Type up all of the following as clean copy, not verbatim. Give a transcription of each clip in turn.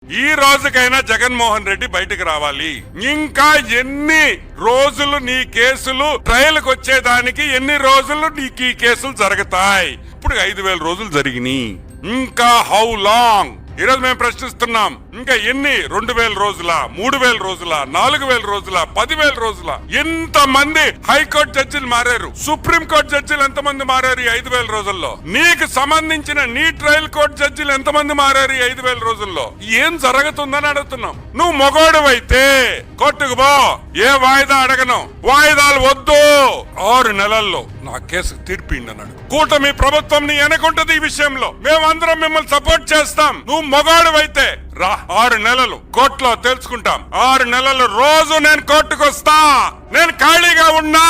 ఈ రోజుకైనా జగన్మోహన్ రెడ్డి బయటకు రావాలి. ఇంకా ఎన్ని రోజులు నీ కేసులు ట్రయల్కి వచ్చేదానికి, ఎన్ని రోజులు నీకు ఈ కేసులు జరుగుతాయి? ఇప్పుడు 5,000 రోజులు జరిగినాయి. ఇంకా హౌ లాంగ్? ఈరోజు మేము ప్రశ్నిస్తున్నాం. ఇంకా ఎన్ని? 2,000 రోజుల, 3,000 రోజుల, 4,000 రోజుల, 10,000 రోజుల? ఎంత మంది హైకోర్టు జడ్జిలు మారారు? సుప్రీంకోర్టు జడ్జిలు ఎంతమంది మారారు ఈ 5,000 రోజుల్లో? నీకు సంబంధించిన నీ ట్రయల్ కోర్టు జడ్జిలు ఎంతమంది మారారు ఈ 5,000 రోజుల్లో? ఏం జరుగుతుందని అడుగుతున్నాం. నువ్వు మొగోడువైతే కోర్టుకు పో, ఏ వాయిదా అడగను, వాయిదాలు వద్దు, 6 నెలల్లో నా కేసు తీర్పిండి అన్నాడు. కూటమి ప్రభుత్వం నీ వెనకుంటది ఈ విషయంలో. మేమందరం మిమ్మల్ని సపోర్ట్ చేస్తాం. నువ్వు మొగాడువైతే రా, 6 నెలలు కోర్టులో తెలుసుకుంటాం. 6 నెలలు రోజు నేను కోర్టుకు వస్తా. నేను ఖాళీగా ఉన్నా,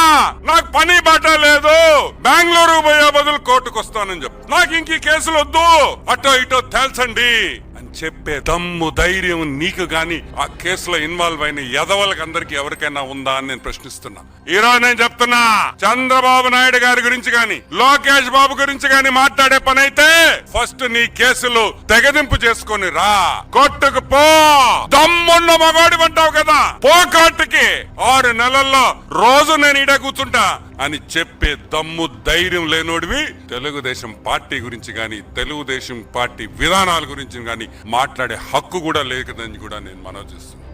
నాకు పని బాట లేదు, బెంగళూరు పోయే బదులు కోర్టుకు వస్తానని చెప్పు. నాకు ఇంక ఈ కేసులు వద్దు, అటో ఇటో తేల్చండి అని చెప్పే దమ్ము, ధైర్యం నీకు గాని ఆ కేసులో ఇన్వాల్వ్ అయిన ఎదవలకు అందరికి ఎవరికైనా ఉందా అని నేను ప్రశ్నిస్తున్నా. ఈ రోజు నేను చెప్తున్నా, చంద్రబాబు నాయుడు గారి గురించి గాని, లోకేష్ బాబు గురించి గాని మాట్లాడే పని అయితే ఫస్ట్ నీ కేసులు తెగదింపు చేసుకొని రా, కోర్టుకు పో. దమ్మున్న మగాడి అంటావు కదా, పో కోర్టుకి. 6 నెలల్లో రోజు నేను ఈడ కూర్చుంటా అని చెప్పే దమ్ము, ధైర్యం లేనోడివి తెలుగుదేశం పార్టీ గురించి గాని, తెలుగుదేశం పార్టీ విధానాల గురించి గాని మాట్లాడే హక్కు కూడా లేదని కూడా నేను మనవి చేస్తున్నాను.